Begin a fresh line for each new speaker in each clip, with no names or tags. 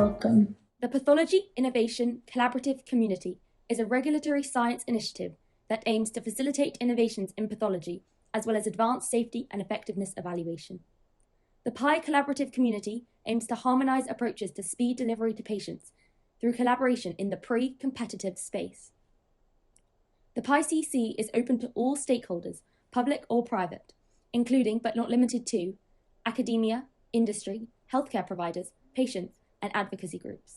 Welcome.
The Pathology Innovation Collaborative Community is a regulatory science initiative that aims to facilitate innovations in pathology, as well as advance safety and effectiveness evaluation. The PIcc Collaborative Community aims to harmonize approaches to speed delivery to patients through collaboration in the pre-competitive space. The PICC is open to all stakeholders, public or private, including but not limited to academia, industry, healthcare providers, patients, and advocacy groups.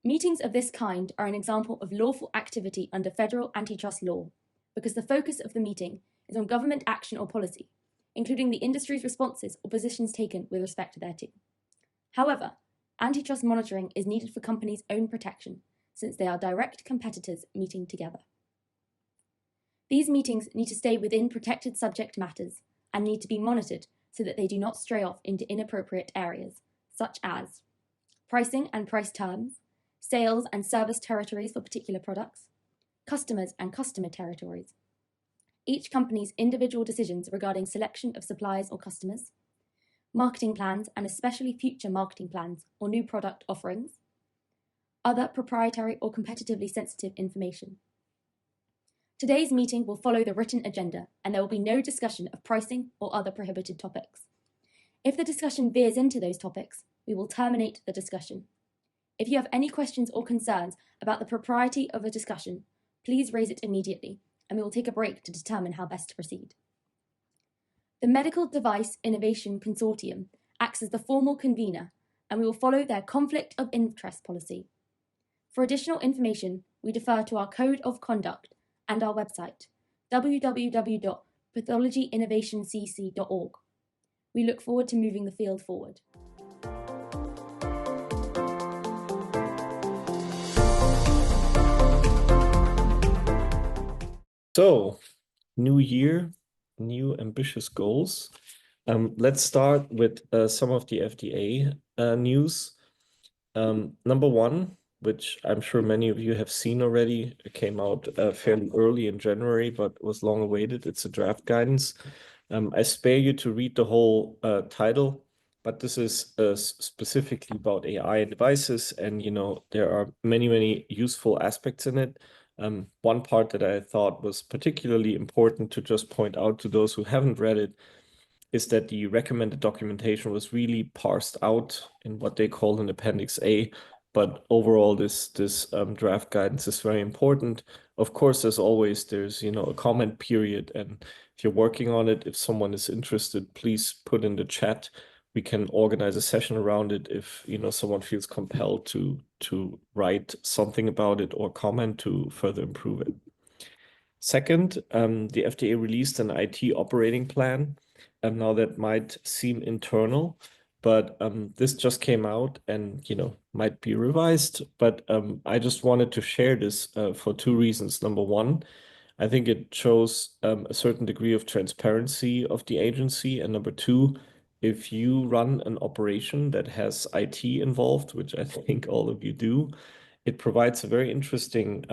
Meetings of this kind are an example of lawful activity under federal antitrust law, because the focus of the meeting is on government action or policy, including the industry's responses or positions taken with respect thereto. However, antitrust monitoring is needed for companies' own protection, since they are direct competitors meeting together. These meetings need to stay within protected subject matters and need to be monitored so that they do not stray off into inappropriate areas, such as pricing and price terms, sales and service territories for particular products, customers and customer territories, each company's individual decisions regarding selection of suppliers or customers, marketing plans and especially future marketing plans or new product offerings, other proprietary or competitively sensitive information. Today's meeting will follow the written agenda, and there will be no discussion of pricing or other prohibited topics. If the discussion veers into those topics, we will terminate the discussion. If you have any questions or concerns about the propriety of a discussion, please raise it immediately, and we will take a break to determine how best to proceed. The Medical Device Innovation Consortium acts as the formal convener, and we will follow their conflict of interest policy. For additional information, we defer to our Code of Conduct and our website, www.pathologyinnovationcc.org. We look forward to moving the field forward.
So, new year, new ambitious goals. Let's start with some of the FDA news. Number one, which I'm sure many of you have seen already, it came out fairly early in January, but was long awaited. It's a draft guidance. I spare you to read the whole title, but this is specifically about AI devices, and there are many useful aspects in it. One part that I thought was particularly important to just point out to those who haven't read it is that the recommended documentation was really parsed out in what they call an Appendix A. But overall, this draft guidance is very important. Of course, as always, there's a comment period, and if you're working on it, if someone is interested, please put in the chat. We can organize a session around it if someone feels compelled to write something about it or comment to further improve it. Second, the FDA released an IT operating plan. Now that might seem internal, but this just came out and might be revised. But I just wanted to share this for two reasons. Number one, I think it shows a certain degree of transparency of the agency, and number two, if you run an operation that has IT involved, which I think all of you do, it provides a very interesting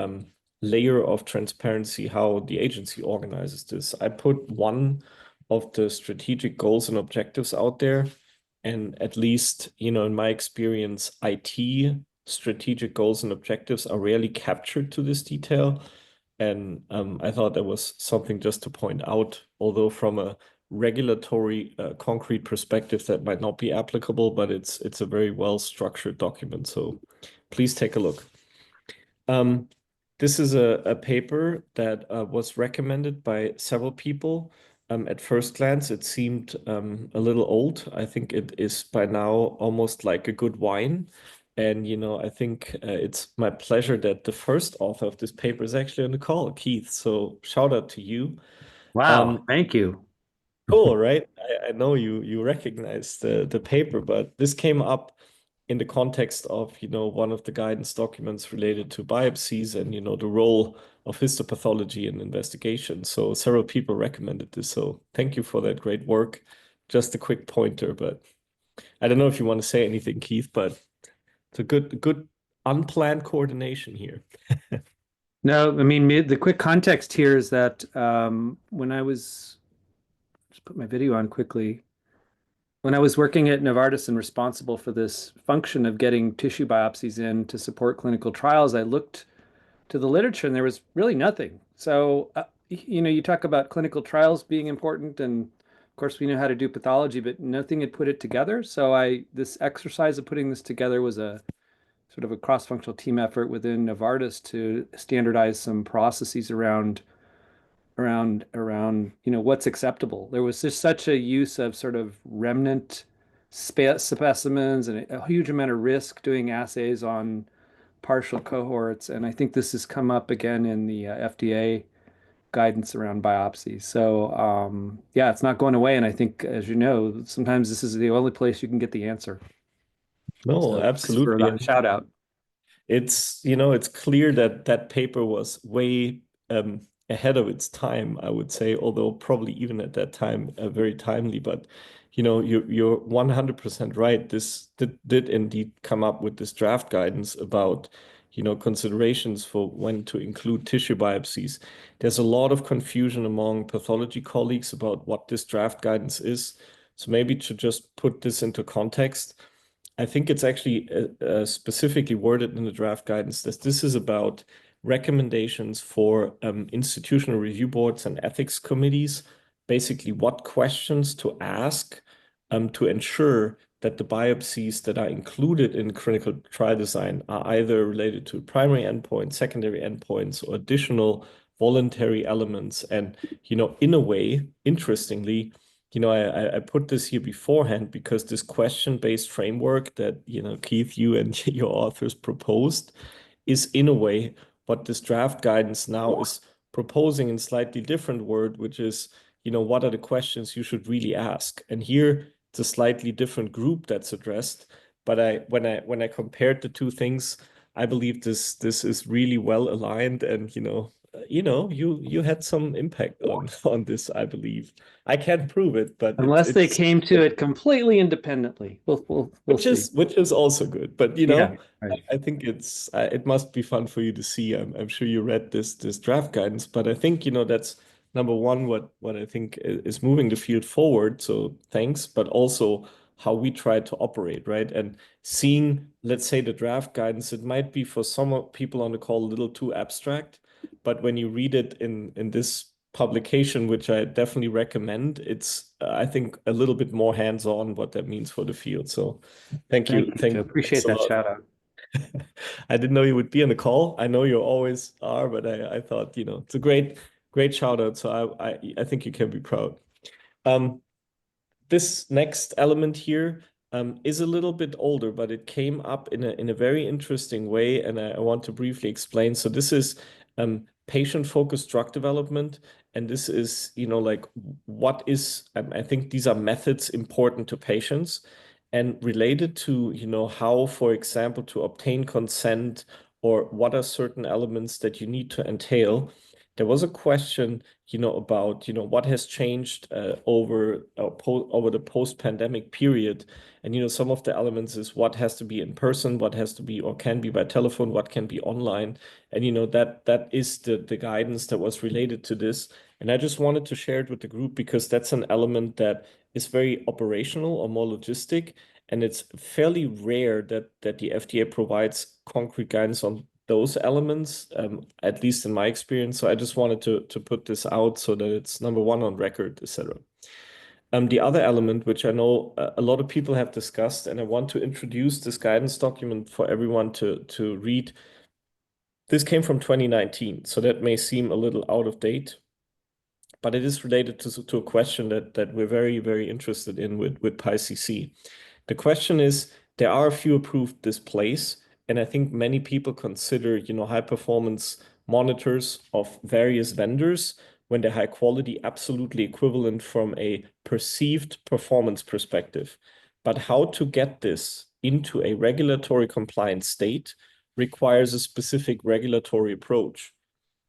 layer of transparency how the agency organizes this. I put one of the strategic goals and objectives out there, and at least, in my experience, IT strategic goals and objectives are rarely captured to this detail. And I thought that was something just to point out, although from a regulatory concrete perspective that might not be applicable, but it's a very well-structured document. So please take a look. This is a paper that was recommended by several people. At first glance, it seemed a little old. I think it is by now almost like a good wine. And, I think it's my pleasure that the first author of this paper is actually on the call, Keith. So shout out to you.
Wow, thank you.
Cool, right? I know you recognize the paper, but this came up in the context of, one of the guidance documents related to biopsies and, the role of histopathology in investigation. So several people recommended this. So thank you for that great work. Just a quick pointer, but I don't know if you want to say anything, Keith, but it's a good unplanned coordination here.
No, I mean, the quick context here is that when I was, just put my video on quickly. when I was working at Novartis and responsible for this function of getting tissue biopsies in to support clinical trials, I looked to the literature and there was really nothing. So, you talk about clinical trials being important, and of course we know how to do pathology, but nothing had put it together. So this exercise of putting this together was a sort of a cross-functional team effort within Novartis to standardize some processes around what's acceptable. There was just such a use of sort of remnant specimens and a huge amount of risk doing assays on partial cohorts, and I think this has come up again in the FDA guidance around biopsy. So yeah, it's not going away, and I think, as you know, sometimes this is the only place you can get the answer.
No,
So thanks for
absolutely.
that shout out.
It's clear that that paper was way ahead of its time, I would say, although probably even at that time very timely. But you're 100% right. This did indeed come up with this draft guidance about considerations for when to include tissue biopsies. There's a lot of confusion among pathology colleagues about what this draft guidance is. So maybe to just put this into context, I think it's actually specifically worded in the draft guidance that this is about recommendations for institutional review boards and ethics committees, basically what questions to ask to ensure that the biopsies that are included in clinical trial design are either related to primary endpoints, secondary endpoints, or additional voluntary elements. And, in a way, interestingly, I put this here beforehand because this question-based framework that, Keith, you and your authors proposed is in a way what this draft guidance now is proposing in slightly different word, which is, what are the questions you should really ask? And here it's a slightly different group that's addressed. But when I compared the two things, I believe this is really well aligned, and you had some impact on this, I believe. I can't prove it, but
Unless they
it's
came to it completely independently. We'll see.
which is also good. But
Yeah, right.
I think it must be fun for you to see. I'm sure you read this draft guidance, but I think that's number one, what I think is moving the field forward. So thanks, but also how we try to operate, right? And seeing, let's say, the draft guidance, it might be for some people on the call a little too abstract, but when you read it in this publication, which I definitely recommend, it's I think a little bit more hands-on what that means for the field. So thank you.
Thank you.
Thanks
Appreciate
a
that
lot.
shout out.
I didn't know you would be on the call. I know you always are, but I thought, it's a great shout out. So I think you can be proud. This next element here is a little bit older, but it came up in a very interesting way, and I want to briefly explain. So this is patient-focused drug development, and this is, like what is, I think these are methods important to patients and related to, how, for example, to obtain consent or what are certain elements that you need to entail. There was a question, about, what has changed over the post-pandemic period. And, some of the elements is what has to be in person, what has to be or can be by telephone, what can be online. And, that is the guidance that was related to this. And I just wanted to share it with the group because that's an element that is very operational or more logistic. And it's fairly rare that the FDA provides concrete guidance on those elements, at least in my experience. So I just wanted to put this out so that it's number one on record, etc. The other element, which I know a lot of people have discussed, and I want to introduce this guidance document for everyone to read. This came from 2019, so that may seem a little out of date, but it is related to a question that we're very, very interested in with PIcc. The question is, there are a few approved displays, and I think many people consider, high performance monitors of various vendors when they're high quality, absolutely equivalent from a perceived performance perspective. But how to get this into a regulatory compliant state requires a specific regulatory approach.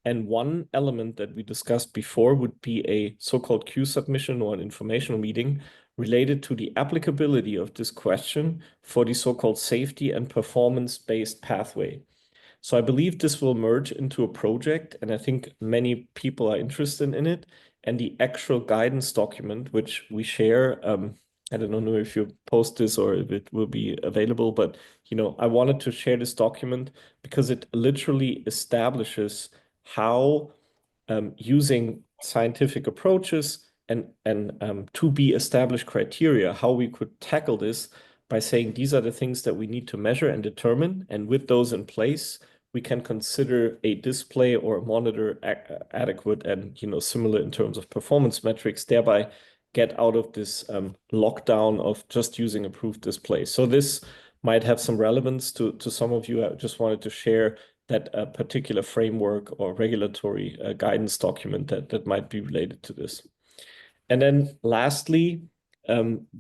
And one element that we discussed before would be a so-called Q submission or an informational meeting related to the applicability of this question for the so-called safety and performance-based pathway. So I believe this will merge into a project, and I think many people are interested in it. And the actual guidance document, which we share, I don't know if you post this or if it will be available, but I wanted to share this document because it literally establishes how using scientific approaches and to be established criteria, how we could tackle this by saying these are the things that we need to measure and determine, and with those in place, we can consider a display or a monitor adequate and similar in terms of performance metrics, thereby get out of this lockdown of just using approved displays. So this might have some relevance to some of you. I just wanted to share that particular framework or regulatory guidance document that might be related to this. And then lastly,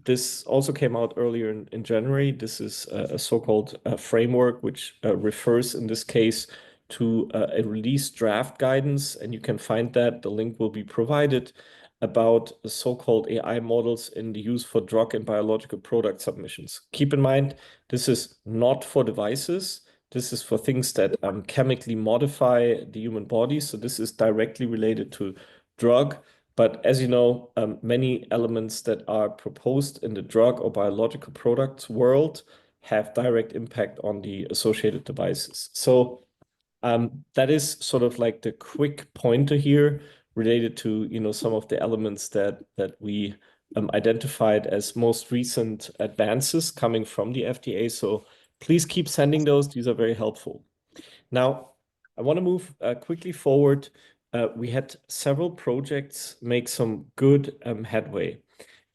this also came out earlier in January. This is a so-called framework, which refers in this case to a release draft guidance, and you can find that. The link will be provided about so-called AI models in the use for drug and biological product submissions. Keep in mind, this is not for devices. This is for things that chemically modify the human body. So this is directly related to drug. But as you know, many elements that are proposed in the drug or biological products world have direct impact on the associated devices. So that is sort of like the quick pointer here related to some of the elements that we identified as most recent advances coming from the FDA. So please keep sending those. These are very helpful. Now, I want to move quickly forward. We had several projects make some good headway.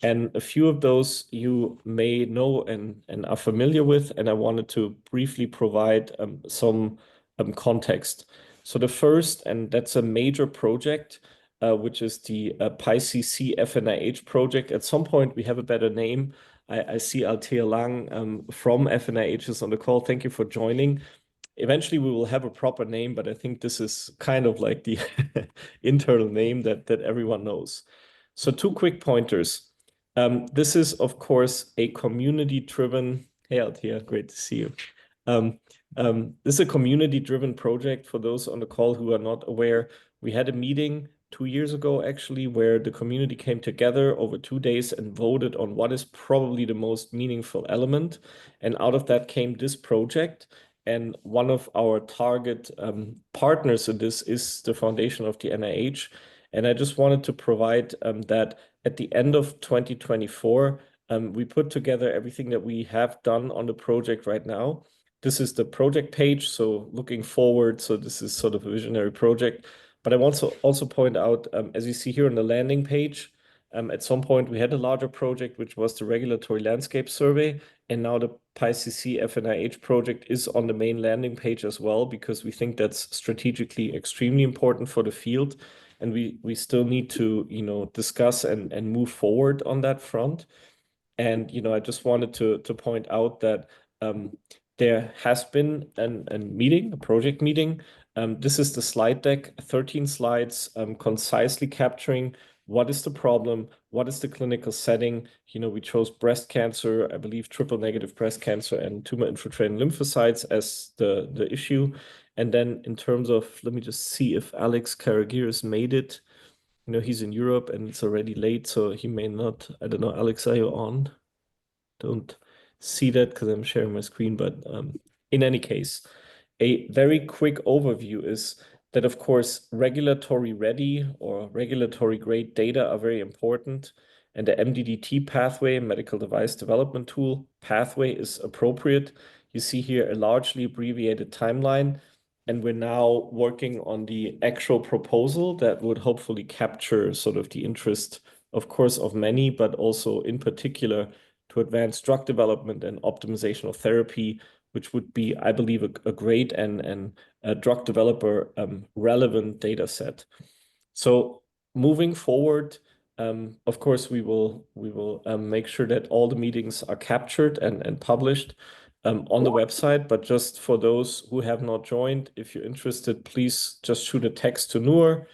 And a few of those you may know and are familiar with, and I wanted to briefly provide some context. So the first, and that's a major project, which is the PIcc FNIH project. At some point, we have a better name. I see Althea Lang from FNIH is on the call. Thank you for joining. Eventually, we will have a proper name, but I think this is kind of like the internal name that everyone knows. So 2 quick pointers. This is, of course, a community-driven. Hey, Althea, great to see you. This is a community-driven project. For those on the call who are not aware, we had a meeting 2 years ago, actually, where the community came together over 2 days and voted on what is probably the most meaningful element. And out of that came this project. And one of our target partners in this is the foundation of the NIH. And I just wanted to provide that at the end of 2024, we put together everything that we have done on the project right now. This is the project page, so looking forward. So this is sort of a visionary project. But I want to also point out, as you see here on the landing page, at some point we had a larger project, which was the regulatory landscape survey. And now the PIcc FNIH project is on the main landing page as well, because we think that's strategically extremely important for the field. And we still need to, discuss and move forward on that front. And, I just wanted to point out that there has been a project meeting. This is the slide deck, 13 slides, concisely capturing what is the problem, what is the clinical setting. We chose breast cancer, I believe triple negative breast cancer and tumor-infiltrating lymphocytes as the issue. And then in terms of, let me just see if Alex Karagiris made it. He's in Europe and it's already late, so he may not. I don't know, Alex, are you on? Don't see that because I'm sharing my screen, but in any case, a very quick overview is that, of course, regulatory ready or regulatory grade data are very important. And the MDDT pathway, medical device development tool pathway, is appropriate. You see here a largely abbreviated timeline. And we're now working on the actual proposal that would hopefully capture sort of the interest, of course, of many, but also in particular to advance drug development and optimization of therapy, which would be, I believe, a great and a drug developer relevant data set. So moving forward, of course, we will make sure that all the meetings are captured and published on the website. But just for those who have not joined, if you're interested, please just shoot a text to Noor.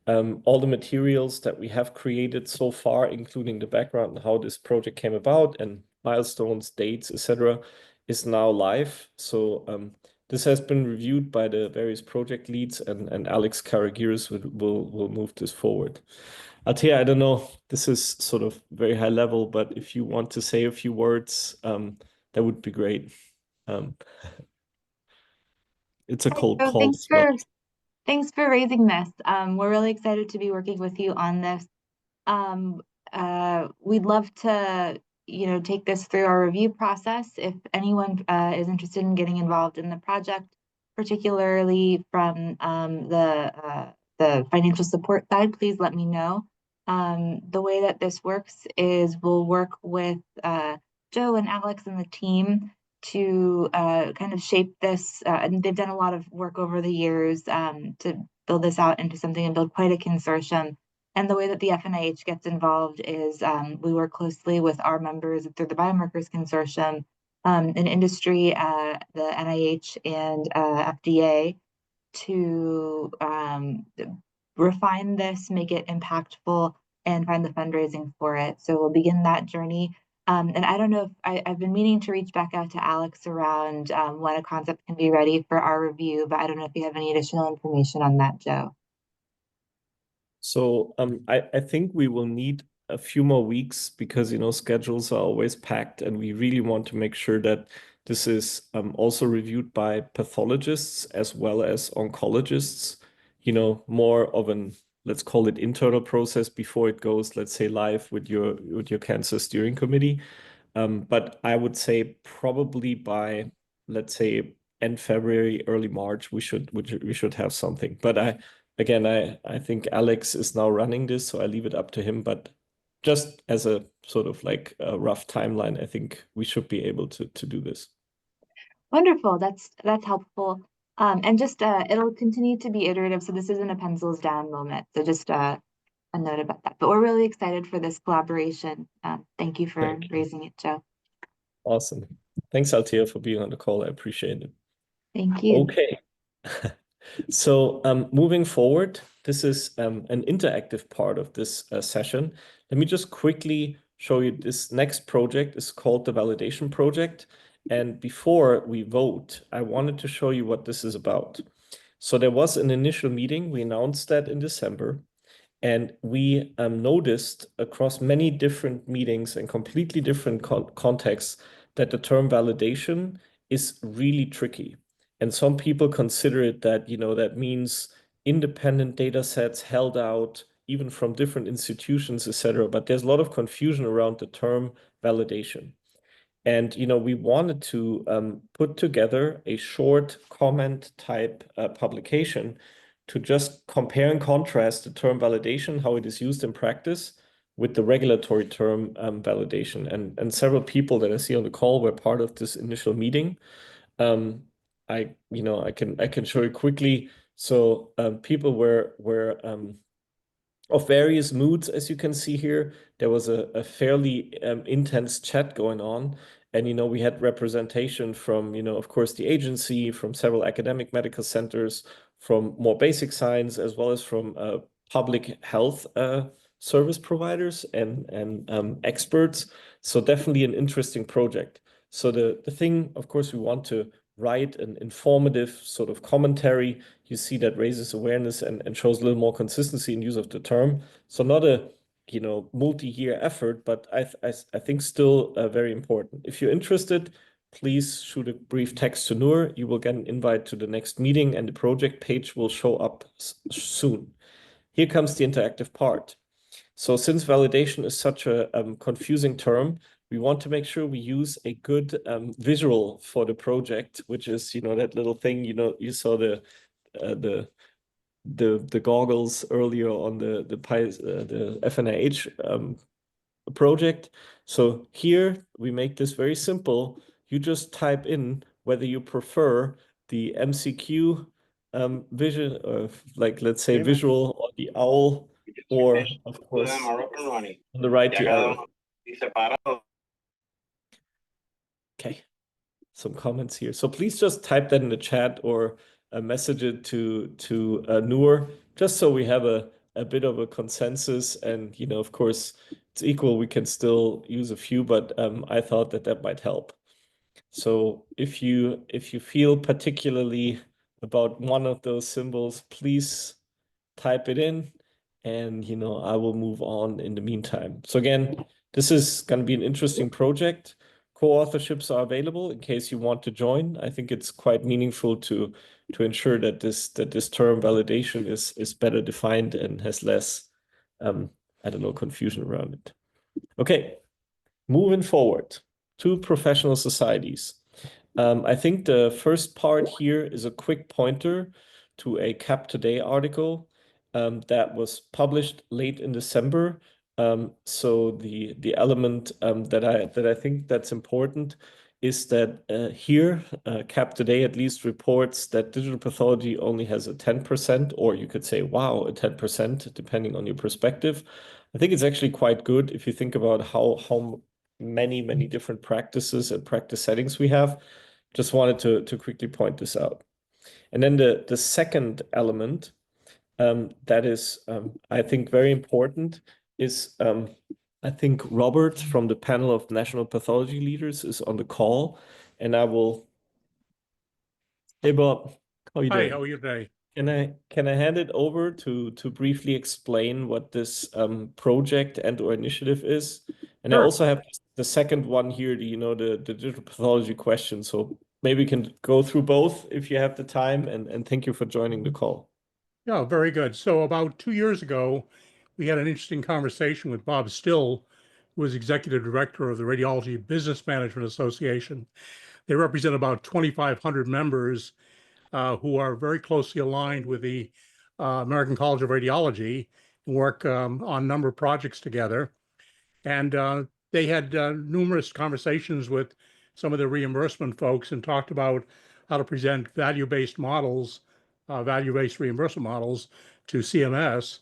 All the materials that we have created so far, including the background and how this project came about and milestones, dates, etc., is now live. So this has been reviewed by the various project leads, and Alex Karagiris will move this forward. Althea, I don't know, this is sort of very high level, but if you want to say a few words, that would be great. Um, it's a cold
So
call as well.
thanks for raising this. We're really excited to be working with you on this. Um, we'd love to, take this through our review process. If anyone is interested in getting involved in the project, particularly from the financial support side, please let me know. The way that this works is we'll work with Joe and Alex and the team to kind of shape this. And they've done a lot of work over the years to build this out into something and build quite a consortium. And the way that the FNIH gets involved is we work closely with our members through the Biomarkers Consortium, in industry, the NIH, and FDA to refine this, make it impactful, and find the fundraising for it. So we'll begin that journey. And I don't know if I've been meaning to reach back out to Alex around when a concept can be ready for our review, but I don't know if you have any additional information on that, Joe.
So I think we will need a few more weeks because schedules are always packed, and we really want to make sure that this is also reviewed by pathologists as well as oncologists. More of an, let's call it, internal process before it goes, let's say, live with your cancer steering committee. But I would say probably by, let's say, end February, early March, we should have something. But I think Alex is now running this, so I leave it up to him. But just as a sort of like a rough timeline, I think we should be able to do this.
Wonderful. That's helpful. And just it'll continue to be iterative. So this isn't a pencils down moment. So just a note about that. But we're really excited for this collaboration. Thank you for raising it, Joe.
Awesome. Thanks, Althea, for being on the call. I appreciate it.
Thank you.
Okay. So moving forward, this is an interactive part of this session. Let me just quickly show you this next project is called the validation project. And before we vote, I wanted to show you what this is about. So there was an initial meeting. We announced that in December. And we noticed across many different meetings and completely different contexts that the term validation is really tricky. And some people consider it that, that means independent data sets held out, even from different institutions, etc. But there's a lot of confusion around the term validation. And, we wanted to put together a short comment type publication to just compare and contrast the term validation, how it is used in practice, with the regulatory term validation. And several people that I see on the call were part of this initial meeting. I can show you quickly. So people were of various moods, as you can see here. There was a fairly intense chat going on. And, we had representation from, of course, the agency, from several academic medical centers, from more basic science, as well as from public health service providers and experts. So definitely an interesting project. So the thing, of course, we want to write an informative sort of commentary. You see that raises awareness and shows a little more consistency in use of the term. So not a multi-year effort, but I think still very important. If you're interested, please shoot a brief text to Noor. You will get an invite to the next meeting, and the project page will show up soon. Here comes the interactive part. So since validation is such a confusing term, we want to make sure we use a good visual for the project, which is, that little thing, you saw the goggles earlier on the FNIH project. So here we make this very simple. You just type in whether you prefer the MCQ vision, or like, let's say, visual, or the OWL, or of course on the right, the arrow. Okay, some comments here. So please just type that in the chat or message it to Noor, just so we have a bit of a consensus. And of course, it's equal. We can still use a few, but I thought that might help. So if you feel particularly about one of those symbols, please type it in. and I will move on in the meantime. So again, this is going to be an interesting project. Co-authorships are available in case you want to join. I think it's quite meaningful to ensure that this term validation is better defined and has less I don't know, confusion around it. Okay, moving forward to professional societies. I think the first part here is a quick pointer to a CAP Today article that was published late in December. So the element that I think that's important is that here CAP Today at least reports that digital pathology only has a 10%, or you could say, wow, a 10%, depending on your perspective. I think it's actually quite good if you think about how many different practices and practice settings we have. Just wanted to quickly point this out. And then the second element that is, I think, very important is I think Robert from the panel of national pathology leaders is on the call, and I will. Hey Bob, how are you doing?
Hi, how are you today?
Can I hand it over to briefly explain what this project and/or initiative is? And I
Sure.
also have the second one here, the digital pathology question. So maybe we can go through both if you have the time, and thank you for joining the call.
Yeah, very good. So about 2 years ago, we had an interesting conversation with Bob Still, who was executive director of the Radiology Business Management Association. They represent about 2,500 members who are very closely aligned with the American College of Radiology and work on a number of projects together. And they had numerous conversations with some of the reimbursement folks and talked about how to present value-based models, value-based reimbursement models to CMS,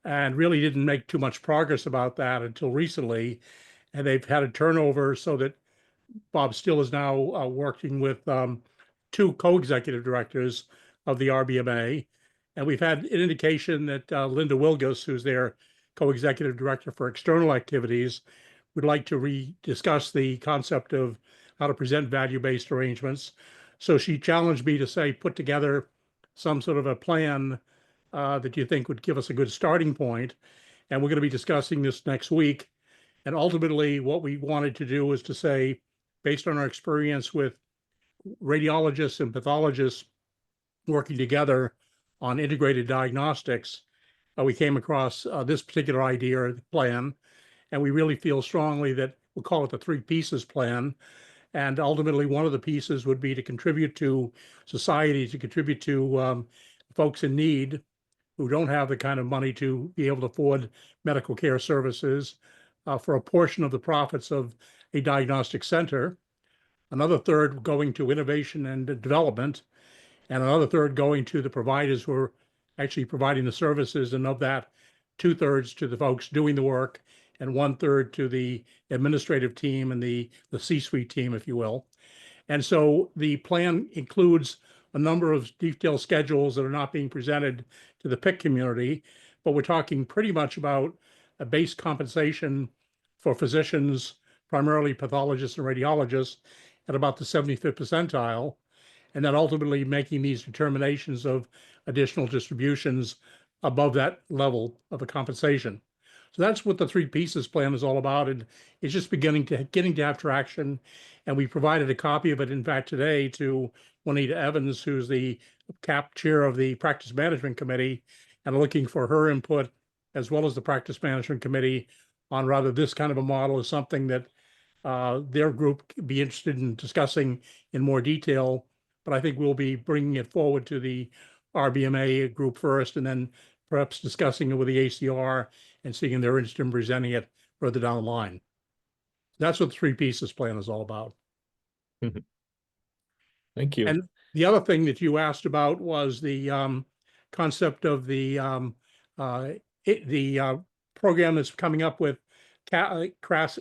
and really didn't make too much progress about that until recently. And they've had a turnover so that Bob Still is now working with two co-executive directors of the RBMA. And we've had an indication that Linda Wilgus, who's their co-executive director for external activities, would like to rediscuss the concept of how to present value-based arrangements. So she challenged me to say, put together some sort of a plan that you think would give us a good starting point. And we're going to be discussing this next week. And ultimately, what we wanted to do was to say, based on our experience with radiologists and pathologists working together on integrated diagnostics, we came across this particular idea plan, and we really feel strongly that we'll call it the 3 pieces plan. And ultimately, one of the pieces would be to contribute to society, to contribute to folks in need who don't have the kind of money to be able to afford medical care services for a portion of the profits of a diagnostic center. Another third going to innovation and development, and another third going to the providers who are actually providing the services, and of that, 2/3 to the folks doing the work, and 1/3 to the administrative team and the C-suite team, if you will. And so the plan includes a number of detailed schedules that are not being presented to the PIcc community, but we're talking pretty much about a base compensation for physicians, primarily pathologists and radiologists, at about the 75th percentile, and then ultimately making these determinations of additional distributions above that level of a compensation. So that's what the 3 pieces plan is all about, and it's just getting to have traction. And we provided a copy of it, in fact, today to Juanita Evans, who's the CAP chair of the Practice Management Committee, and looking for her input, as well as the Practice Management Committee, on rather this kind of a model is something that their group could be interested in discussing in more detail. But I think we'll be bringing it forward to the RBMA group first, and then perhaps discussing it with the ACR and seeing their interest in presenting it further down the line. That's what the 3 pieces plan is all about.
Thank you.
And the other thing that you asked about was the concept of the program that's coming up with class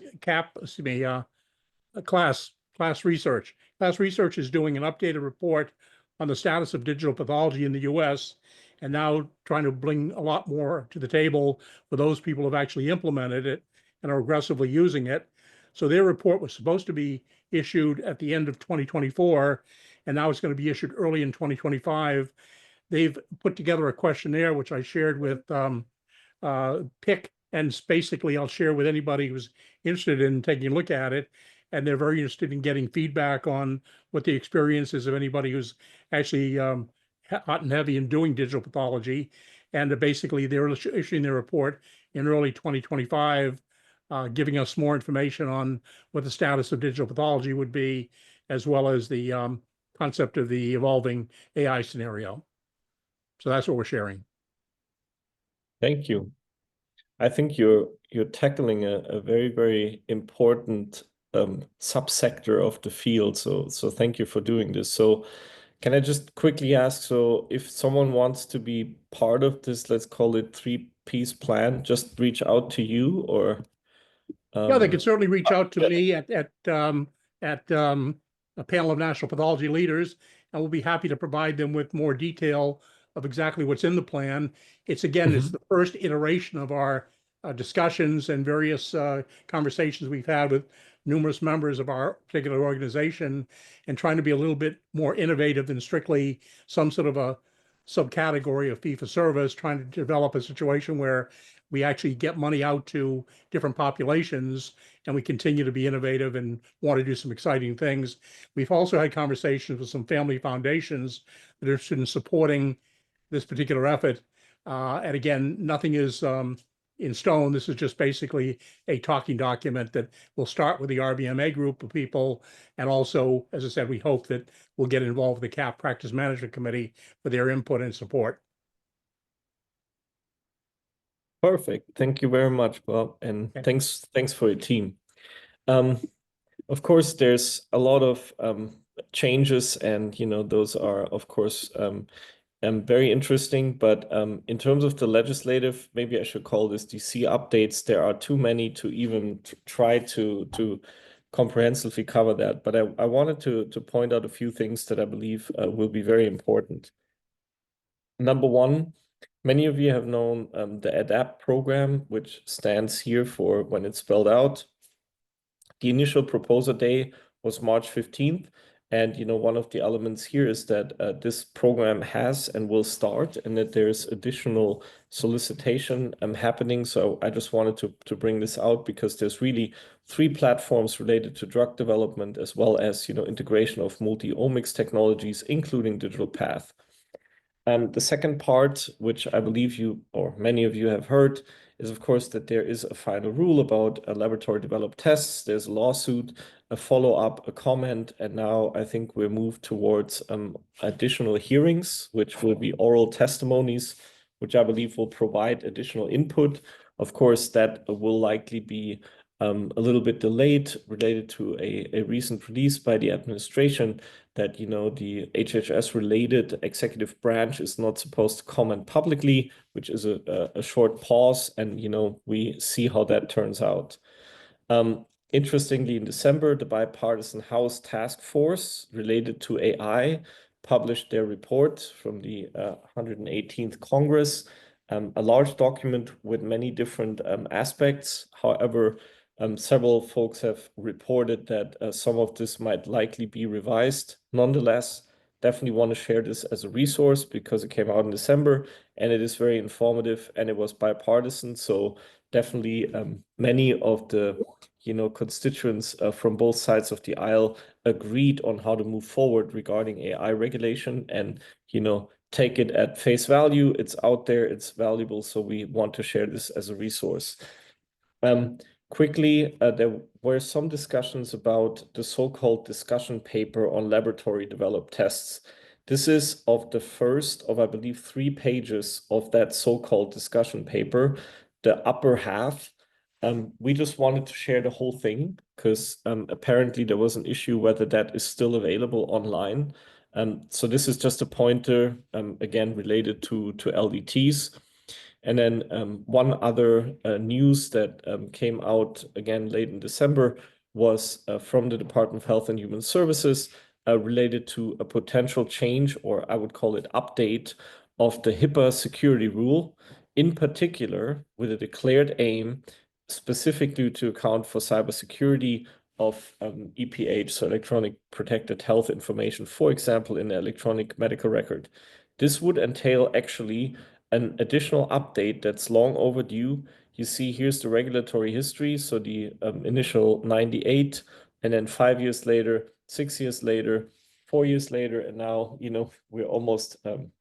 research. Class research is doing an updated report on the status of digital pathology in the US, and now trying to bring a lot more to the table for those people who have actually implemented it and are aggressively using it. So their report was supposed to be issued at the end of 2024, and now it's going to be issued early in 2025. They've put together a questionnaire, which I shared with PIcc, and basically I'll share with anybody who's interested in taking a look at it. And they're very interested in getting feedback on what the experience is of anybody who's actually hot and heavy in doing digital pathology. And basically they're issuing their report in early 2025, giving us more information on what the status of digital pathology would be, as well as the concept of the evolving AI scenario. So that's what we're sharing.
Thank you. I think you're tackling a very, very important subsector of the field. So thank you for doing this. So can I just quickly ask, so if someone wants to be part of this, let's call it three-piece plan, just reach out to you, or
Yeah, they can certainly reach out to me at a panel of national pathology leaders, and we'll be happy to provide them with more detail of exactly what's in the plan. It's
Mhm.
the first iteration of our discussions and various conversations we've had with numerous members of our particular organization, and trying to be a little bit more innovative than strictly some sort of a subcategory of fee for service, trying to develop a situation where we actually get money out to different populations, and we continue to be innovative and want to do some exciting things. We've also had conversations with some family foundations that are interested in supporting this particular effort. And again, nothing is in stone. This is just basically a talking document that will start with the RBMA group of people. And also, as I said, we hope that we'll get involved with the CAP Practice Management Committee for their input and support.
Perfect. Thank you very much, Bob, and
Okay.
thanks for your team. Of course, there's a lot of changes, and those are, of course, very interesting. But in terms of the legislative, maybe I should call this DC updates. There are too many to even try to comprehensively cover that. But I wanted to point out a few things that I believe will be very important. Number one, many of you have known the ADAPT program, which stands here for, when it's spelled out, the initial proposal day was March 15th. And one of the elements here is that this program has and will start, and that there's additional solicitation happening. So I just wanted to bring this out, because there's really 3 platforms related to drug development, as well as integration of multi-omics technologies, including digital path. The second part, which I believe you or many of you have heard, is of course that there is a final rule about laboratory developed tests. There's a lawsuit, a follow-up, a comment, and now I think we're moved towards additional hearings, which will be oral testimonies, which I believe will provide additional input. Of course, that will likely be a little bit delayed, related to a recent release by the administration that the HHS-related executive branch is not supposed to comment publicly, which is a short pause, and we see how that turns out. Interestingly, in December, the bipartisan House task force related to AI published their report from the 118th Congress, a large document with many different aspects. However, several folks have reported that some of this might likely be revised. Nonetheless, definitely want to share this as a resource, because it came out in December and it is very informative, and it was bipartisan. So definitely many of the constituents from both sides of the aisle agreed on how to move forward regarding AI regulation, and take it at face value. It's out there, it's valuable, so we want to share this as a resource. Quickly, there were some discussions about the so-called discussion paper on laboratory developed tests. This is of the first of, I believe, 3 pages of that so-called discussion paper, the upper half. We just wanted to share the whole thing, because apparently there was an issue whether that is still available online. So this is just a pointer, again, related to LDTs. And then one other news that came out again late in December was from the Department of Health and Human Services, related to a potential change, or I would call it update, of the HIPAA security rule, in particular with a declared aim specifically to account for cybersecurity of EPH, so electronic protected health information, for example, in the electronic medical record. This would entail actually an additional update that's long overdue. You see, here's the regulatory history. So the initial 98, and then 5 years later, 6 years later, 4 years later, and now, we're almost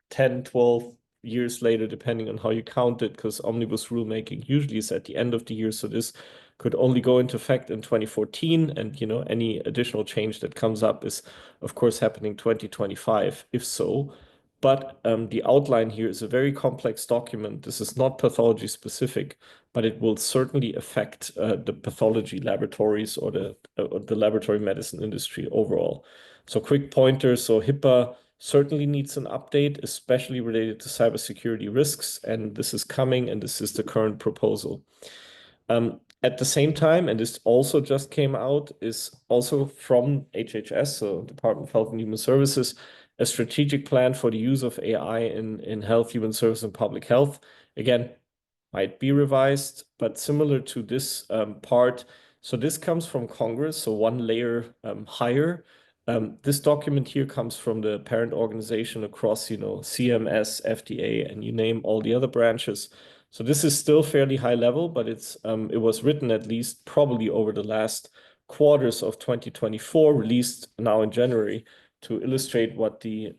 10, 12 years later, depending on how you count it, because omnibus rulemaking usually is at the end of the year. So this could only go into effect in 2014. And, any additional change that comes up is, of course, happening 2025, if so. But the outline here is a very complex document. This is not pathology specific, but it will certainly affect the pathology laboratories or the laboratory medicine industry overall. So quick pointer. So HIPAA certainly needs an update, especially related to cybersecurity risks. And this is coming, and this is the current proposal. At the same time, and this also just came out, is also from HHS, so Department of Health and Human Services, a strategic plan for the use of AI in health, human service, and public health. Again, might be revised, but similar to this part. So this comes from Congress, so one layer higher. This document here comes from the parent organization across, CMS, FDA, and you name all the other branches. So this is still fairly high level, but it was written at least probably over the last quarters of 2024, released now in January, to illustrate what the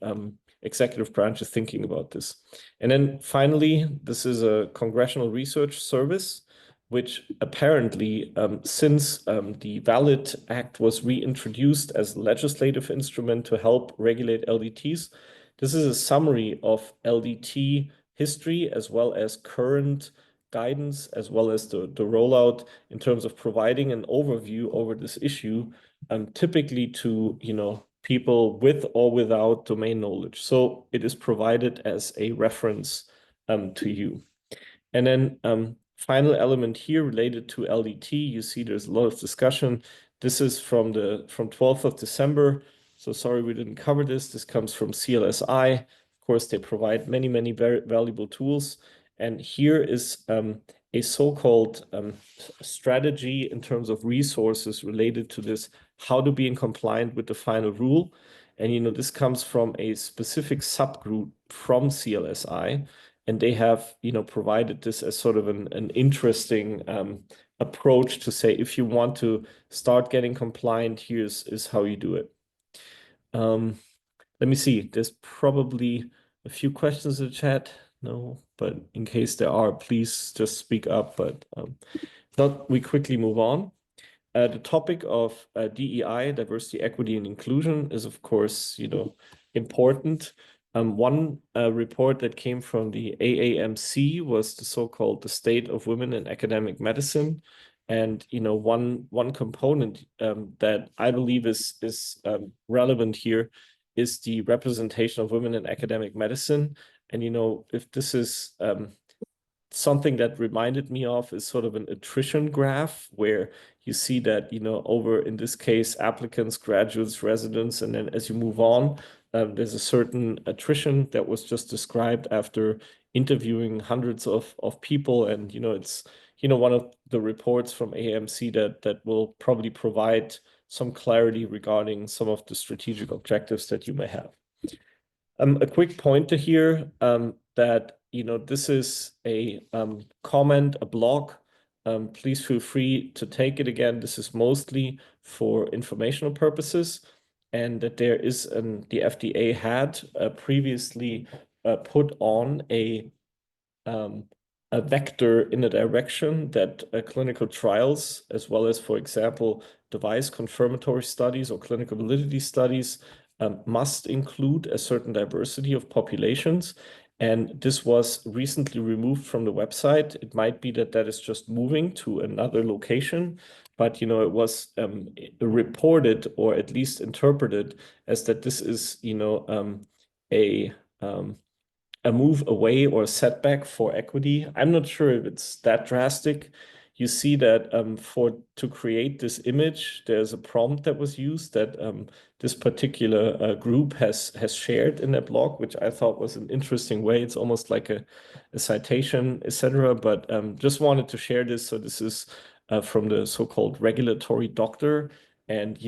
executive branch is thinking about this. And then finally, this is a congressional research service, which apparently, since the VALID Act was reintroduced as a legislative instrument to help regulate LDTs, this is a summary of LDT history as well as current guidance, as well as the rollout in terms of providing an overview over this issue, typically to, people with or without domain knowledge. So it is provided as a reference to you. And then final element here related to LDT, you see there's a lot of discussion. This is from 12th of December. So sorry we didn't cover this. This comes from CLSI. Of course, they provide many, many very valuable tools. And here is a so-called strategy in terms of resources related to this, how to be in compliant with the final rule. And, this comes from a specific subgroup from CLSI. And they have, provided this as sort of an interesting approach to say, if you want to start getting compliant, here's how you do it. Let me see. There's probably a few questions in the chat. No, but in case there are, please just speak up. But if not, we quickly move on. The topic of DEI, diversity, equity, and inclusion, is of course, important. One report that came from the AAMC was the so-called the State of Women in Academic Medicine. And, one component that I believe is relevant here is the representation of women in academic medicine. And, if this is something that reminded me of is sort of an attrition graph where you see that, over, in this case, applicants, graduates, residents, and then as you move on, there's a certain attrition that was just described after interviewing hundreds of people. And, it's, one of the reports from AMC that will probably provide some clarity regarding some of the strategic objectives that you may have. A quick pointer here that, this is a comment, a blog. Please feel free to take it again. This is mostly for informational purposes, and that there is the FDA had previously put on a vector in a direction that clinical trials, as well as, for example, device confirmatory studies or clinical validity studies, must include a certain diversity of populations. And this was recently removed from the website. It might be that is just moving to another location, but it was reported, or at least interpreted, as that this is a move away or a setback for equity. I'm not sure if it's that drastic. You see that to create this image, there's a prompt that was used that this particular group has shared in their blog, which I thought was an interesting way. It's almost like a citation, etc. But just wanted to share this. So this is from the so-called regulatory doctor, and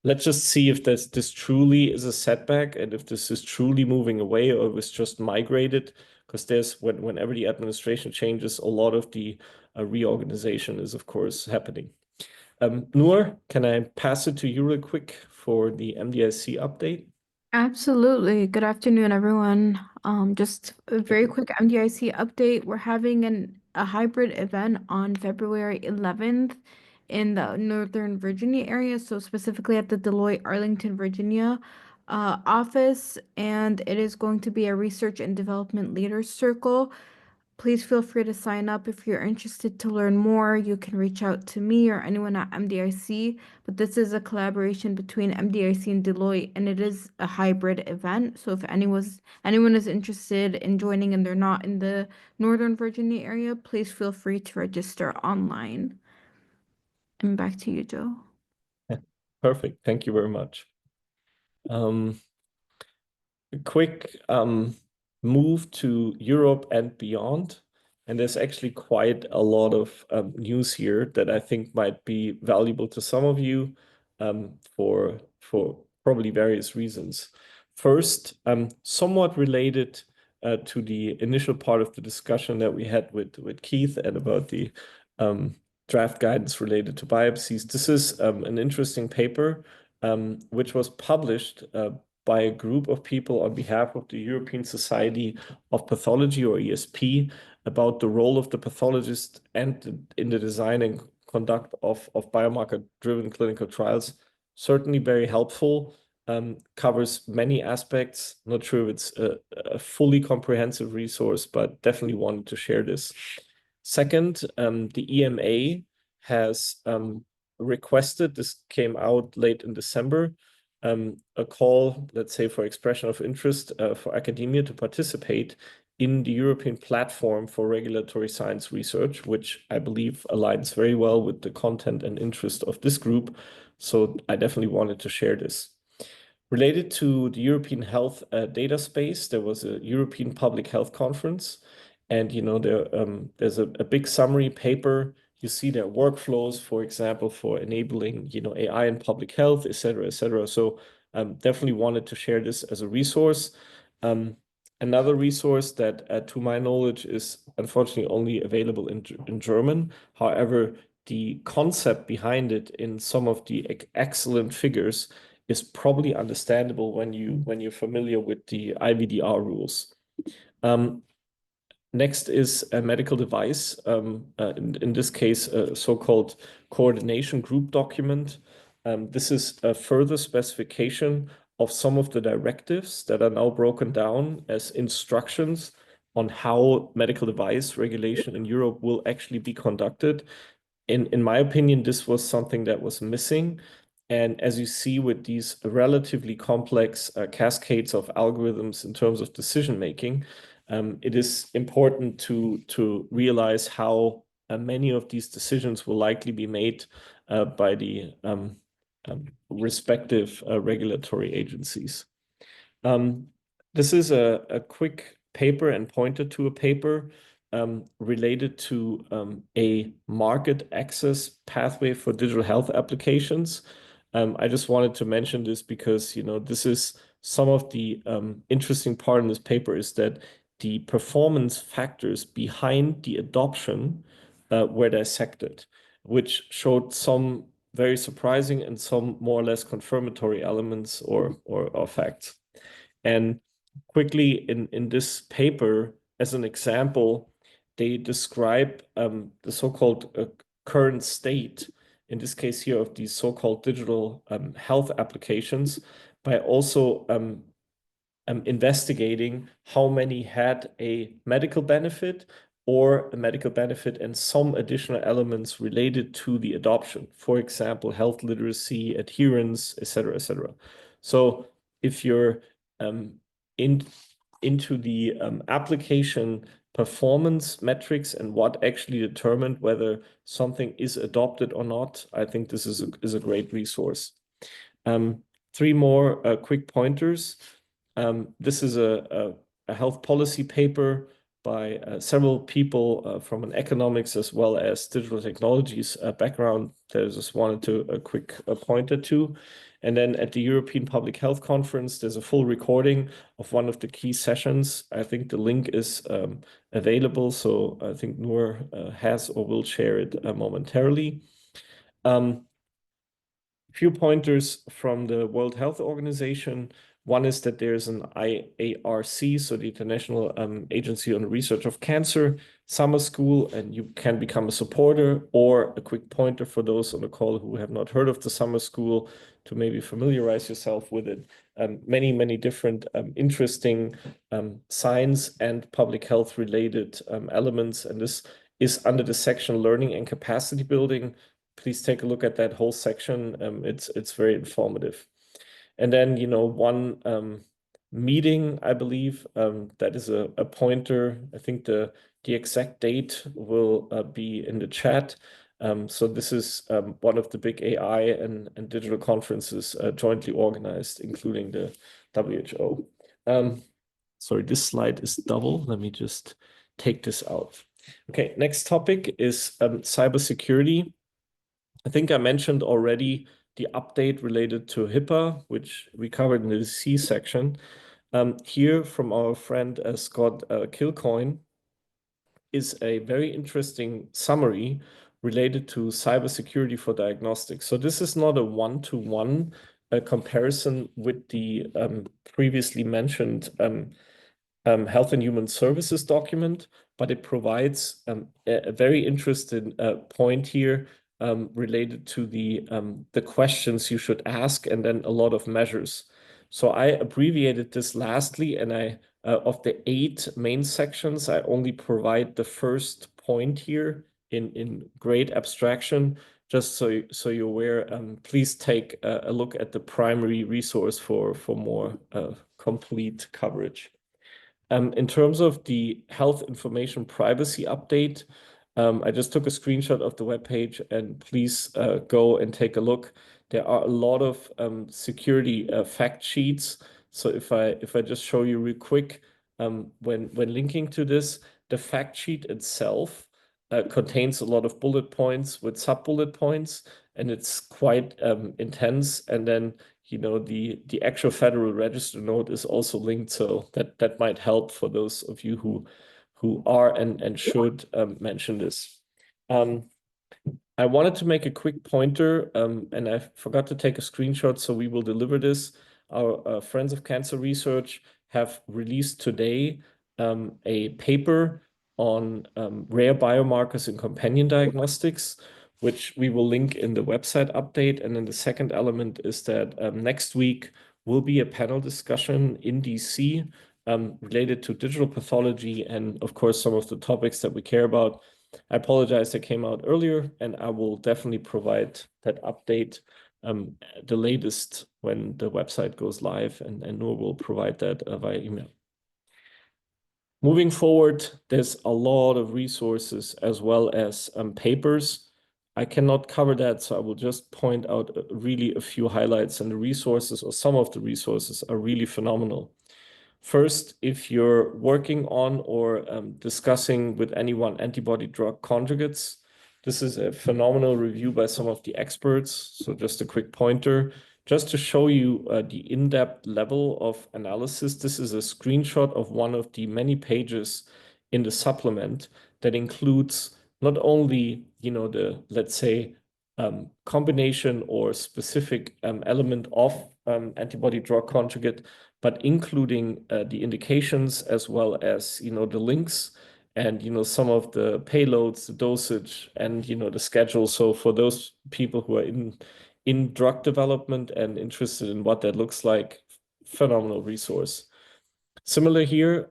let's just see if this truly is a setback, and if this is truly moving away, or it was just migrated because there's whenever the administration changes, a lot of the reorganization is, of course, happening. Noor, can I pass it to you real quick for the MDIC update?
Absolutely. Good afternoon, everyone. Just a very quick MDIC update. We're having a hybrid event on February 11th in the Northern Virginia area, so specifically at the Deloitte Arlington, Virginia office, and it is going to be a research and development leaders circle. Please feel free to sign up if you're interested to learn more. You can reach out to me or anyone at MDIC, but this is a collaboration between MDIC and Deloitte, and it is a hybrid event. So if anyone is interested in joining and they're not in the Northern Virginia area, please feel free to register online. And back to you, Joe.
Perfect. Thank you very much. A quick move to Europe and beyond. And there's actually quite a lot of news here that I think might be valuable to some of you for probably various reasons. First, somewhat related to the initial part of the discussion that we had with Keith and about the draft guidance related to biopsies. This is an interesting paper which was published by a group of people on behalf of the European Society of Pathology, or ESP, about the role of the pathologist and in the design and conduct of biomarker-driven clinical trials. Certainly very helpful, covers many aspects. Not sure if it's a fully comprehensive resource, but definitely wanted to share this. Second, the EMA has requested, this came out late in December, a call, let's say, for expression of interest for academia to participate in the European platform for regulatory science research, which I believe aligns very well with the content and interest of this group. So I definitely wanted to share this. Related to the European health data space, there was a European Public Health Conference, and there's a big summary paper. You see their workflows, for example, for enabling AI in public health, et cetera, et cetera. So definitely wanted to share this as a resource. Another resource that, to my knowledge, is unfortunately only available in German. However, the concept behind it in some of the excellent figures is probably understandable when you're familiar with the IVDR rules. Next is a medical device, in this case, a so-called coordination group document. This is a further specification of some of the directives that are now broken down as instructions on how medical device regulation in Europe will actually be conducted. In my opinion, this was something that was missing. And as you see with these relatively complex cascades of algorithms in terms of decision making, it is important to realize how many of these decisions will likely be made by the respective regulatory agencies. This is a quick paper and pointer to a paper related to a market access pathway for digital health applications. I just wanted to mention this because this is some of the interesting part in this paper is that the performance factors behind the adoption were dissected, which showed some very surprising and some more or less confirmatory elements or facts. And quickly in this paper, as an example, they describe the so-called current state, in this case here, of these so-called digital health applications by also investigating how many had a medical benefit or a medical benefit and some additional elements related to the adoption. For example, health literacy, adherence, et cetera, et cetera. So if you're into the application performance metrics and what actually determined whether something is adopted or not, I think this is a great resource. Three more quick pointers. This is a health policy paper by several people from an economics as well as digital technologies background that I just wanted to a quick pointer to. And then at the European Public Health Conference, there's a full recording of one of the key sessions. I think the link is available, so I think Noor has or will share it momentarily. Few pointers from the World Health Organization. One is that there's an IARC, so the International Agency on the Research of Cancer, summer school, and you can become a supporter. Or a quick pointer for those on the call who have not heard of the summer school to maybe familiarize yourself with it. Many different interesting science and public health related elements. And this is under the section Learning and Capacity Building. Please take a look at that whole section. It's very informative. And then, one meeting, I believe, that is a pointer. I think the exact date will be in the chat. So this is one of the big AI and digital conferences jointly organized, including the WHO. Sorry, this slide is double. Let me just take this out. Okay, next topic is cybersecurity. I think I mentioned already the update related to HIPAA, which we covered in the C section. Here from our friend Scott Kilcoyne is a very interesting summary related to cybersecurity for diagnostics. So this is not a one-to-one comparison with the previously mentioned Health and Human Services document, but it provides a very interesting point here related to the questions you should ask and then a lot of measures. So I abbreviated this lastly, and I of the 8 main sections, I only provide the first point here in great abstraction, just so you're aware. Please take a look at the primary resource for more complete coverage. In terms of the health information privacy update, I just took a screenshot of the webpage, and please go and take a look. There are a lot of security fact sheets. So if I just show you real quick, when linking to this, the fact sheet itself contains a lot of bullet points with sub-bullet points, and it's quite intense. And then the actual Federal Register note is also linked, so that might help for those of you who are and should mention this. I wanted to make a quick pointer, and I forgot to take a screenshot, so we will deliver this. Our Friends of Cancer Research have released today a paper on rare biomarkers in companion diagnostics, which we will link in the website update. And then the second element is that next week will be a panel discussion in DC related to digital pathology and, of course, some of the topics that we care about. I apologize that came out earlier, and I will definitely provide that update the latest when the website goes live, and Noor will provide that via email. Moving forward, there's a lot of resources as well as papers. I cannot cover that, so I will just point out really a few highlights, and the resources, or some of the resources, are really phenomenal. First, if you're working on or discussing with anyone antibody-drug conjugates, this is a phenomenal review by some of the experts. So just a quick pointer, just to show you the in-depth level of analysis. This is a screenshot of one of the many pages in the supplement that includes not only, the, let's say, combination or specific element of antibody-drug conjugate, but including the indications as well as, the links and, some of the payloads, the dosage, and, the schedule. So for those people who are in drug development and interested in what that looks like, phenomenal resource. Similar here,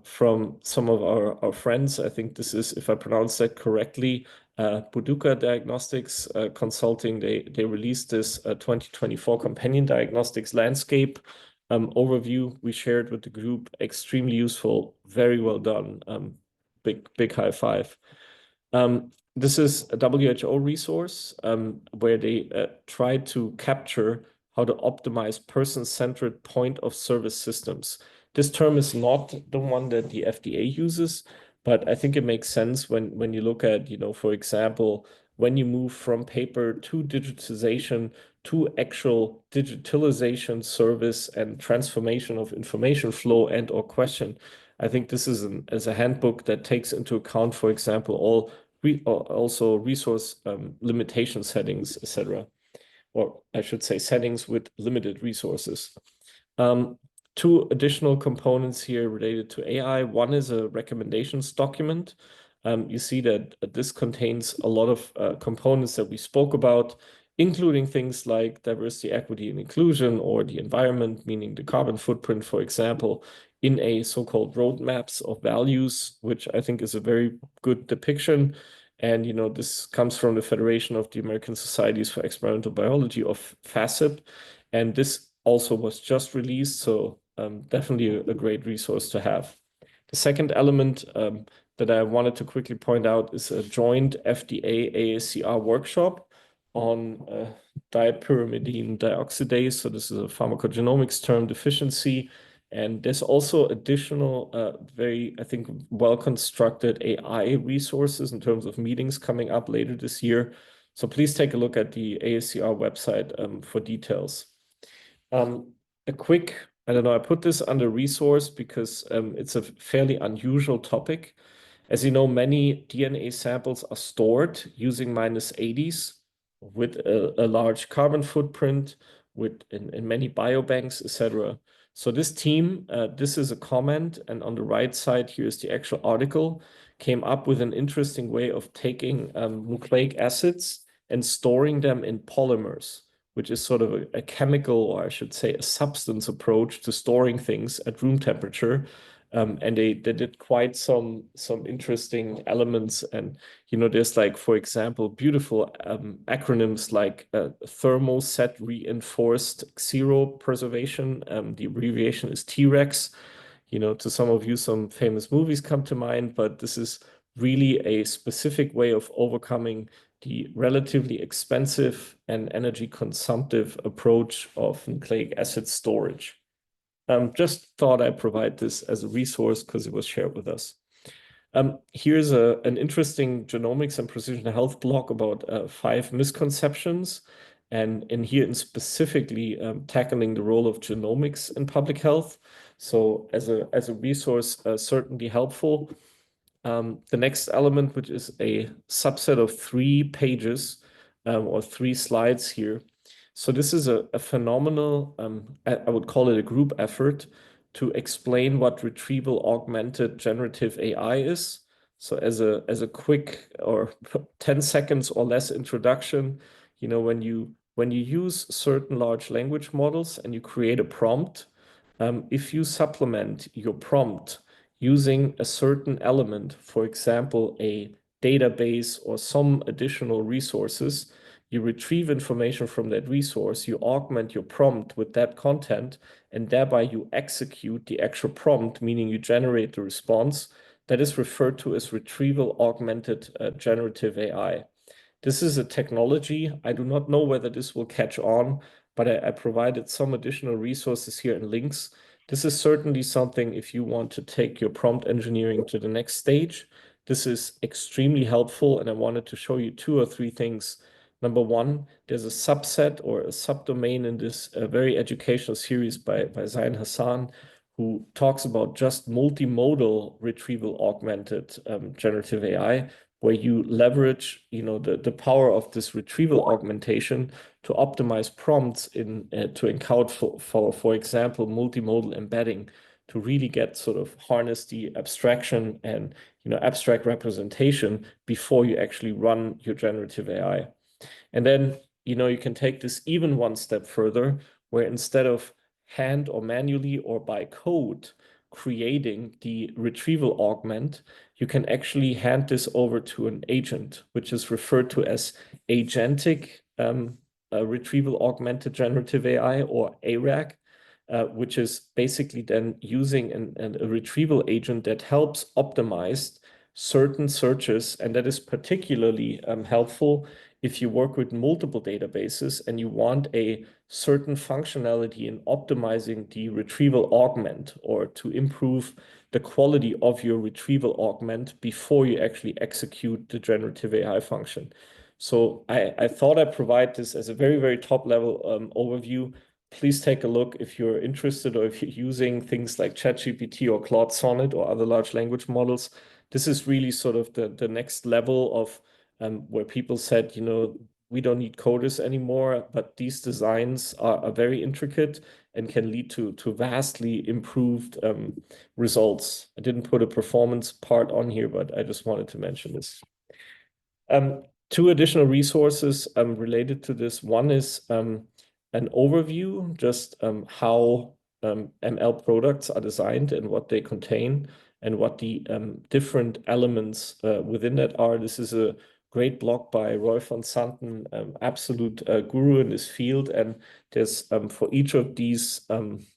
from some of our friends, I think this is, if I pronounce that correctly, Buduka Diagnostics Consulting. They released this 2024 Companion Diagnostics Landscape overview we shared with the group. Extremely useful, very well done. Big high five. This is a WHO resource where they try to capture how to optimize person-centered point of service systems. This term is not the one that the FDA uses, but I think it makes sense when you look at, for example, when you move from paper to digitization to actual digitalization service and transformation of information flow and or question. I think this is a handbook that takes into account, for example, also resource limitation settings, etc. Or I should say settings with limited resources. Two additional components here related to AI. One is a recommendations document. You see that this contains a lot of components that we spoke about, including things like diversity, equity, and inclusion, or the environment, meaning the carbon footprint, for example, in a so-called roadmaps of values, which I think is a very good depiction. And this comes from the Federation of the American Societies for Experimental Biology, of FASIB, and this also was just released, so definitely a great resource to have. The second element that I wanted to quickly point out is a joint FDA-AACR workshop on dipyrimidine dioxidase. So this is a pharmacogenomics term deficiency. And there's also additional, very, I think, well-constructed AI resources in terms of meetings coming up later this year. So please take a look at the AACR website for details. A quick, I don't know, I put this under resource because it's a fairly unusual topic. As you know, many DNA samples are stored using -80s with a large carbon footprint in many biobanks, etc. So this team, this is a comment, and on the right side, here's the actual article, came up with an interesting way of taking nucleic acids and storing them in polymers, which is sort of a chemical, or I should say a substance approach to storing things at room temperature. And they did quite some interesting elements. And, there's like, for example, beautiful acronyms like thermoset reinforced xeropreservation. The abbreviation is TREX. To some of you, some famous movies come to mind, but this is really a specific way of overcoming the relatively expensive and energy consumptive approach of nucleic acid storage. Just thought I'd provide this as a resource because it was shared with us. Here's an interesting genomics and precision health blog about 5 misconceptions, and here specifically tackling the role of genomics in public health. So as a resource, certainly helpful. The next element, which is a subset of 3 pages or 3 slides here. So this is a phenomenal, I would call it a group effort to explain what retrieval augmented generative AI is. So as a quick or 10 seconds or less introduction, when you use certain large language models and you create a prompt, if you supplement your prompt using a certain element, for example, a database or some additional resources, you retrieve information from that resource, you augment your prompt with that content, and thereby you execute the actual prompt, meaning you generate the response. That is referred to as retrieval augmented generative AI. This is a technology. I do not know whether this will catch on, but I provided some additional resources here and links. This is certainly something if you want to take your prompt engineering to the next stage. This is extremely helpful, and I wanted to show you 2 or 3 things. Number one, there's a subset or a subdomain in this very educational series by Zain Hassan, who talks about just multimodal retrieval augmented generative AI, where you leverage, the power of this retrieval augmentation to optimize prompts to encode for example, multimodal embedding, to really get sort of harness the abstraction and abstract representation before you actually run your generative AI. And then, you can take this even one step further, where instead of hand or manually or by code creating the retrieval augment, you can actually hand this over to an agent, which is referred to as agentic retrieval augmented generative AI, or ARAG, which is basically then using a retrieval agent that helps optimize certain searches, and that is particularly helpful if you work with multiple databases and you want a certain functionality in optimizing the retrieval augment or to improve the quality of your retrieval augment before you actually execute the generative AI function. So I thought I'd provide this as a very, very top level overview. Please take a look if you're interested or if you're using things like ChatGPT or Claude Sonnet or other large language models. This is really sort of the next level of where people said, we don't need coders anymore, but these designs are very intricate and can lead to vastly improved results. I didn't put a performance part on here, but I just wanted to mention this. Two additional resources related to this. One is an overview, just how ML products are designed and what they contain and what the different elements within that are. This is a great blog by Roy van Santen, absolute guru in this field. And there's for each of these,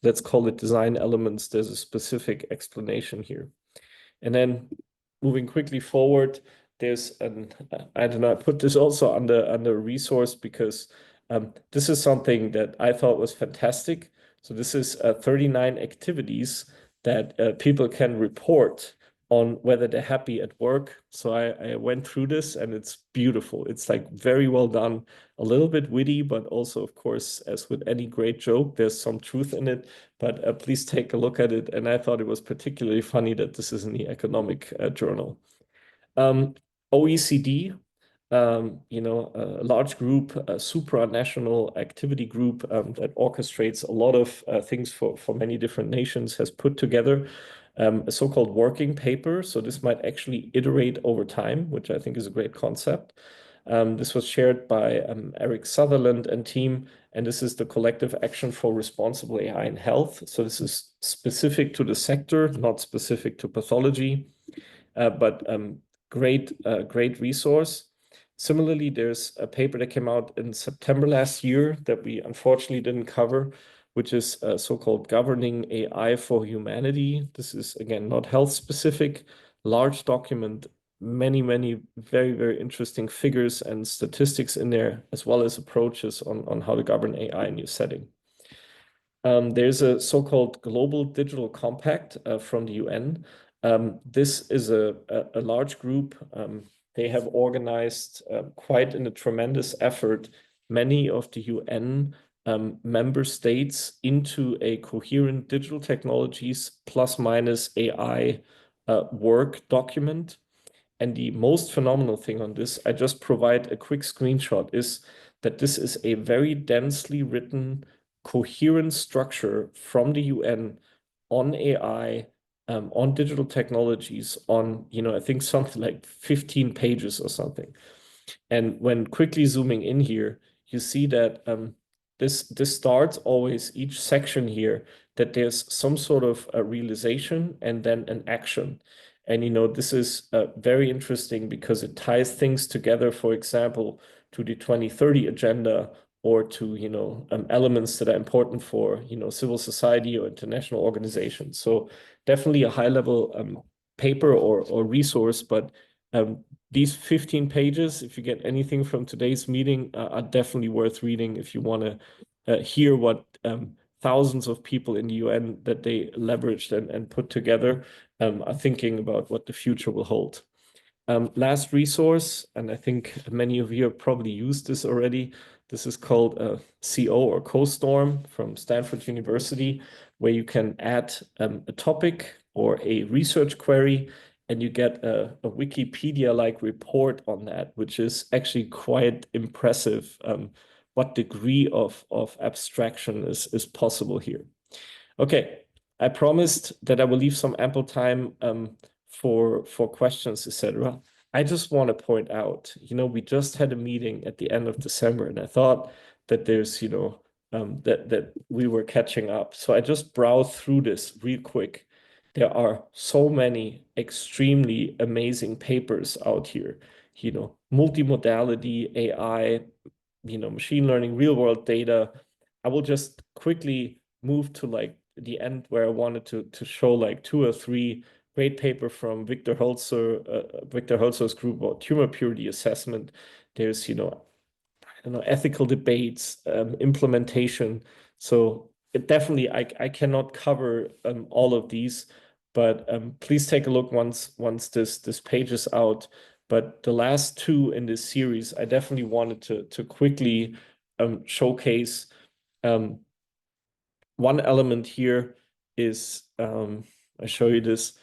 let's call it design elements, there's a specific explanation here. And then moving quickly forward, there's I don't know, I put this also under resource because this is something that I thought was fantastic. So this is 39 activities that people can report on whether they're happy at work. So I went through this and it's beautiful. It's like very well done, a little bit witty, but also, of course, as with any great joke, there's some truth in it. But please take a look at it. And I thought it was particularly funny that this is in the economic journal. OECD, a large group, a supranational activity group that orchestrates a lot of things for many different nations, has put together a so-called working paper. So this might actually iterate over time, which I think is a great concept. This was shared by Eric Sutherland and team, and this is the Collective Action for Responsible AI in Health. So this is specific to the sector, not specific to pathology, but great resource. Similarly, there's a paper that came out in September last year that we unfortunately didn't cover, which is so-called Governing AI for Humanity. This is, again, not health specific, large document, many very, very interesting figures and statistics in there, as well as approaches on how to govern AI in your setting. There's a so-called Global Digital Compact from the UN. This is a large group. They have organized quite in a tremendous effort many of the UN member states into a coherent digital technologies plus minus AI work document. And the most phenomenal thing on this, I just provide a quick screenshot, is that this is a very densely written, coherent structure from the UN on AI, on digital technologies, on, I think something like 15 pages or something. And when quickly zooming in here, you see that this starts always each section here, that there's some sort of a realization and then an action. And, this is very interesting because it ties things together, for example, to the 2030 agenda or to, elements that are important for, civil society or international organizations. So definitely a high level paper or resource, but these 15 pages, if you get anything from today's meeting, are definitely worth reading if you want to hear what thousands of people in the UN that they leveraged and put together are thinking about what the future will hold. Last resource, and I think many of you have probably used this already. This is called CO or CoStorm from Stanford University, where you can add a topic or a research query, and you get a Wikipedia-like report on that, which is actually quite impressive. What degree of abstraction is possible here. Okay, I promised that I will leave some ample time for questions, etc. I just want to point out, we just had a meeting at the end of December, and I thought that there's, that we were catching up. So I just browsed through this real quick. There are so many extremely amazing papers out here, multimodality, AI, machine learning, real world data. I will just quickly move to like the end where I wanted to show like 2 or 3 great paper from Victor Holzer's group about tumor purity assessment. There's, ethical debates, implementation. So it definitely, I cannot cover all of these, but please take a look once this page is out. But the last two in this series, I definitely wanted to quickly showcase. One element here is, I show you this.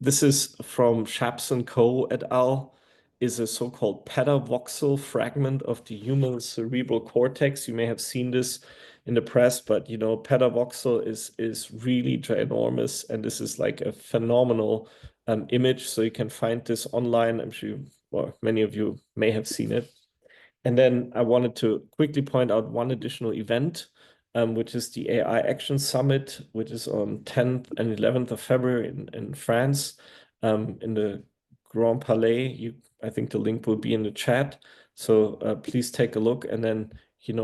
This is from Shaps and Co. et al. Is a so-called petavoxel fragment of the human cerebral cortex. You may have seen this in the press, but petavoxel is really ginormous, and this is like a phenomenal image. So you can find this online. I'm sure many of you may have seen it. And then I wanted to quickly point out one additional event, which is the AI Action Summit, which is on 10th and 11th of February in France, in the Grand Palais. I think the link will be in the chat. So please take a look. And then,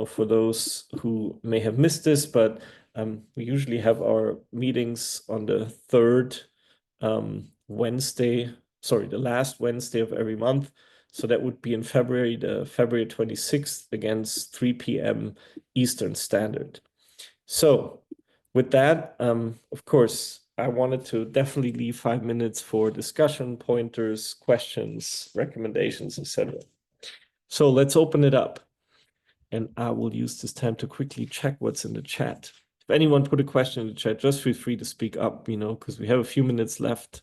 for those who may have missed this, but we usually have our meetings on the third Wednesday, sorry, the last Wednesday of every month. So that would be in February, the February 26th, against 3 p.m. Eastern Standard. So with that, of course, I wanted to definitely leave 5 minutes for discussion, pointers, questions, recommendations, etc. So let's open it up. And I will use this time to quickly check what's in the chat. If anyone put a question in the chat, just feel free to speak up, because we have a few minutes left.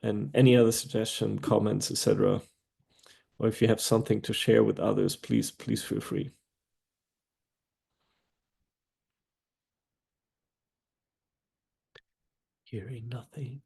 And any other suggestion, comments, etc. Or if you have something to share with others, please feel free. Hearing nothing.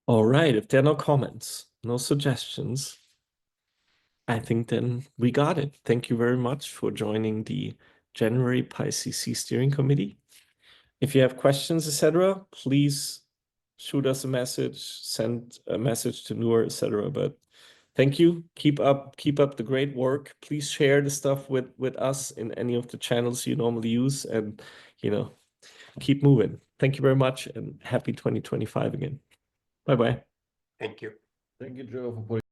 All right, if there are no comments, no suggestions, I think then we got it. Thank you very much for joining the January PIcc Steering Committee. If you have questions, etc., please shoot us a message, send a message to Noor, etc. But thank you. Keep up the great work. Please share the stuff with us in any of the channels you normally use, and keep moving. Thank you very much, and happy 2025 again. Bye-bye.
Thank you.
Thank you, Joe, for